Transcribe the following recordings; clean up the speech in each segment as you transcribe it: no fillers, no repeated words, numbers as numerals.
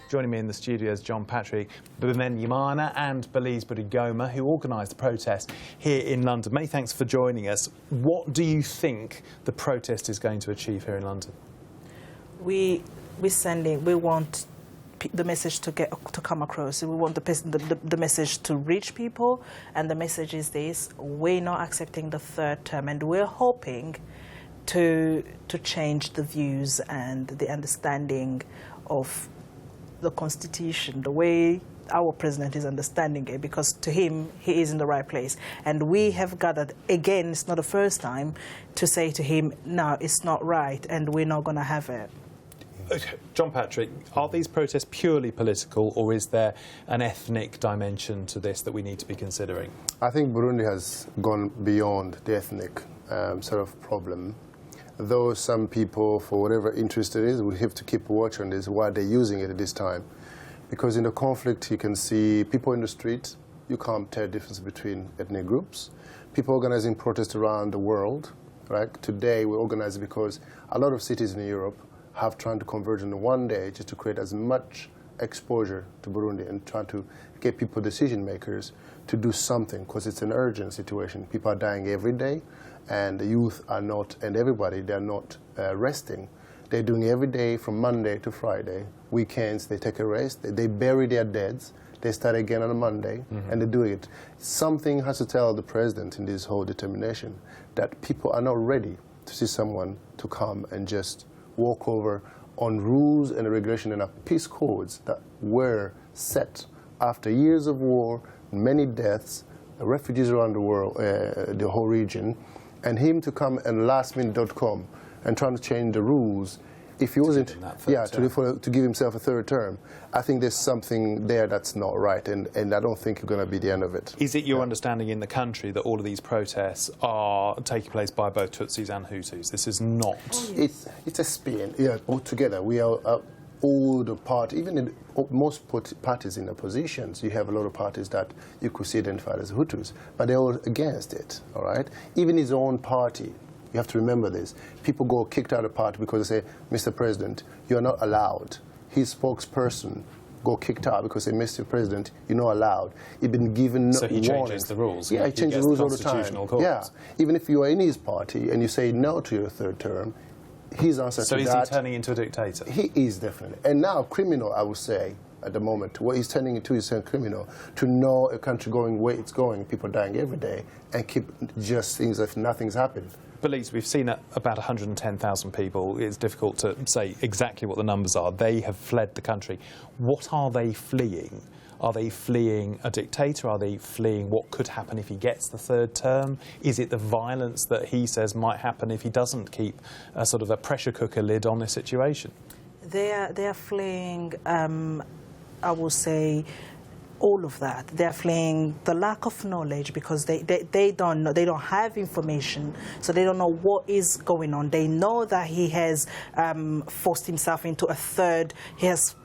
Joining me in the studio is John Patrick, Bimenyimana and Belyse Budigoma, who organised the protest here in London. Many thanks for joining us. What do you think the protest is going to achieve here in London? We want the message to come across. We want the message to reach people, and the message is this: we're not accepting the third term, and we're hoping to change the views and the understanding of the Constitution, the way our president is understanding it, because to him, he is in the right place. And we have gathered, again, it's not the first time, to say to him, no, it's not right, and we're not going to have it. John Patrick, are these protests purely political, or is there an ethnic dimension to this that we need to be considering? I think Burundi has gone beyond the ethnic sort of problem. Though some people, for whatever interest it is, will have to keep watch on this, why they're using it at this time. Because in the conflict, you can see people in the street. You can't tell the difference between ethnic groups. People organizing protests around the world. Right? Today, we organize because a lot of cities in Europe have tried to converge in one day just to create as much exposure to Burundi and try to get people, decision makers, to do something, because it's an urgent situation. People are dying every day, and the youth are not, and everybody, they're not resting. They're doing every day from Monday to Friday. Weekends, they take a rest, they bury their deads, they start again on a Monday, and they do it. Something has to tell the president in this whole determination that people are not ready to see someone to come and just walk over on rules and regulation and peace codes that were set after years of war, many deaths, refugees around the world, the whole region, and him to come and lastminute.com and trying to change the rules. If he wasn't, to give himself a third term, I think there's something there that's not right, and I don't think it's going to be the end of it. Is it your understanding in the country that all of these protests are taking place by both Tutsis and Hutus? This is not. It's a spin. Yeah, altogether we are all the parties, even in most parties in oppositions, you have a lot of parties that you could see identified as Hutus, but they're all against it. All right, even his own party. You have to remember this. People go kicked out of the party because they say, Mr. President, you're not allowed. His spokesperson go kicked out because they say, Mr. President, you're not allowed. He's been given so he changes the rules. Yeah, he changes the rules all the time. Courts. Yeah, even if you are in his party and you say no to your third term, his answer to that... So is he turning into a dictator? He is, definitely. And now criminal, I would say, at the moment. What he's turning into is a criminal. To know a country going where it's going, people dying every day, and keep just things as if nothing's happened. Belyse, we've seen about 110,000 people. It's difficult to say exactly what the numbers are. They have fled the country. What are they fleeing? Are they fleeing a dictator? Are they fleeing what could happen if he gets the third term? Is it the violence that he says might happen if he doesn't keep a sort of a pressure cooker lid on the situation? They are fleeing, I will say, all of that. They're fleeing the lack of knowledge because they don't know, they don't have information, so they don't know what is going on. They know that he has forced himself into a third, he has,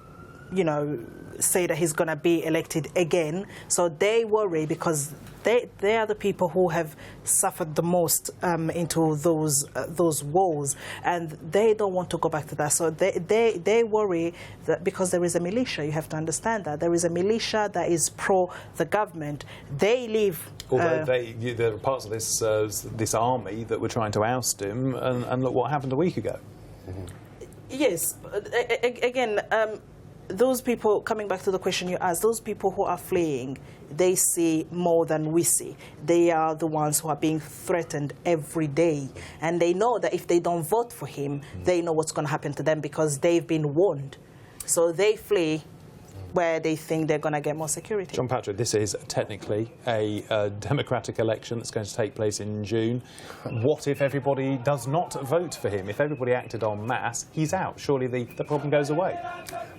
you know, say that he's going to be elected again, so they worry because they are the people who have suffered the most into those wars, and they don't want to go back to that. So they worry that because there is a militia, you have to understand that there is a militia that is pro the government. They leave. Although they're parts of this army that were trying to oust him, and look what happened a week ago. Yes, again. Those people, coming back to the question you asked, those people who are fleeing, they see more than we see. They are the ones who are being threatened every day. And they know that if they don't vote for him, they know what's going to happen to them because they've been warned. So they flee where they think they're going to get more security. John Patrick, this is technically a democratic election that's going to take place in June. What if everybody does not vote for him? If everybody acted en masse, he's out. Surely the problem goes away.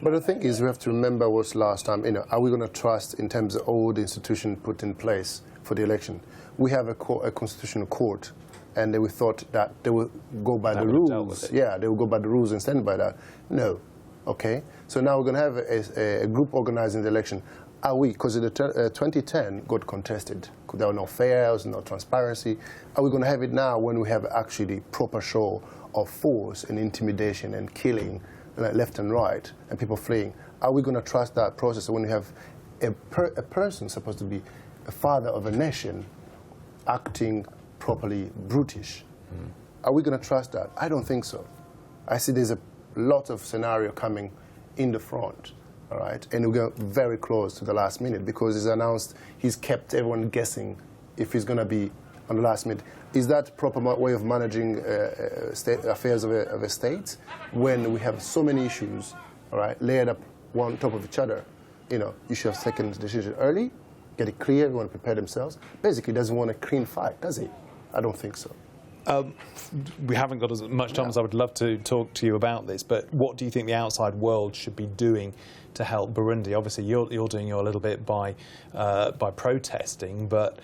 But the thing is, we have to remember what's last time. You know, are we going to trust in terms of all the institutions put in place for the election? We have a constitutional court, and we thought that they will go by the rules. Yeah, they will go by the rules and stand by that. No. Okay, so now we're going to have a group organizing the election. Are we, because the 2010 got contested, there were no fairs, no transparency. Are we going to have it now when we have actually proper show of force and intimidation and killing left and right and people fleeing? Are we going to trust that process when you have a person supposed to be a father of a nation acting properly brutish? Are we going to trust that? I don't think so. I see there's a lot of scenario coming in the front, all right? And we get very close to the last minute because he's announced he's kept everyone guessing if he's going to be on the last minute. Is that proper way of managing affairs of a state when we have so many issues, all right, layered up one on top of each other? You know, you should have taken the decision early, get it clear, everyone prepare themselves. Basically, doesn't want a clean fight, does he? I don't think so. We haven't got as much time as I would love to talk to you about this, but what do you think the outside world should be doing to help Burundi? Obviously, you're doing your little bit by protesting, but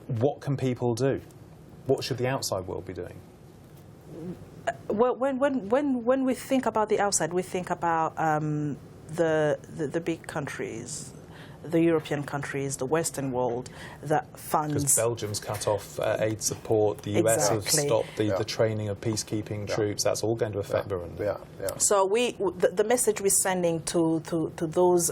what can people do? What should the outside world be doing? Well, when we think about the outside, we think about the big countries, the European countries, the Western world that funds. Because Belgium's cut off aid support, the US have stopped the training of peacekeeping troops. That's all going to affect Burundi. Yeah. So the message we're sending to those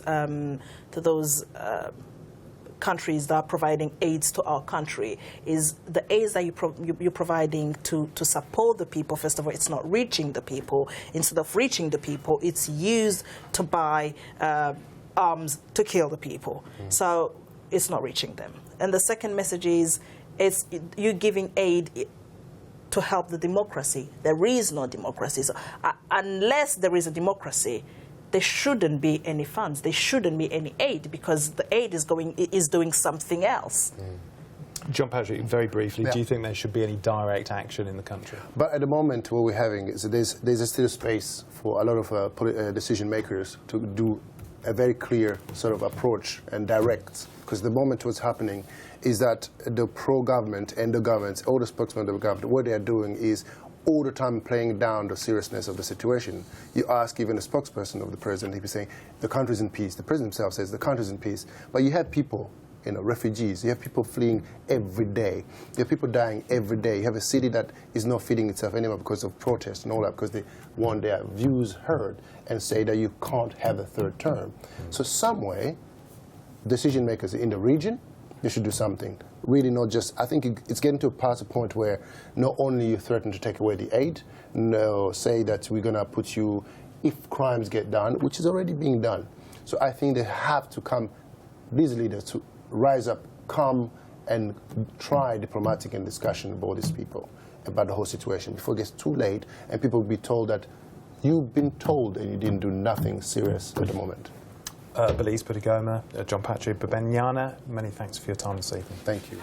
countries that are providing aids to our country is the aids that you're providing to support the people. First of all, it's not reaching the people. Instead of reaching the people, it's used to buy arms to kill the people. So it's not reaching them. And the second message is you're giving aid to help the democracy. There is no democracy. So unless there is a democracy, there shouldn't be any funds. There shouldn't be any aid because the aid is doing something else. John Patrick, very briefly, do you think there should be any direct action in the country? But at the moment, what we're having is there's still space for a lot of decision makers to do a very clear sort of approach and direct. Because the moment what's happening is that the pro-government and the government, all the spokesmen of the government, what they are doing is all the time playing down the seriousness of the situation. You ask even the spokesperson of the president, he'll be saying, the country's in peace. The president himself says the country's in peace. But you have people, you know, refugees. You have people fleeing every day. You have people dying every day. You have a city that is not feeding itself anymore because of protests and all that, because they want their views heard and say that you can't have a third term. So some way, decision makers in the region, they should do something. Really not just, I think it's getting to a point where not only you threaten to take away the aid, no, say that we're going to put you, if crimes get done, which is already being done. So I think they have to come, these leaders, to rise up, come and try diplomatic and discussion about these people, about the whole situation, before it gets too late and people will be told that you've been told and you didn't do nothing serious at the moment. Belyse, Budigoma, John Patrick, Bimenyimana, many thanks for your time this evening. Thank you.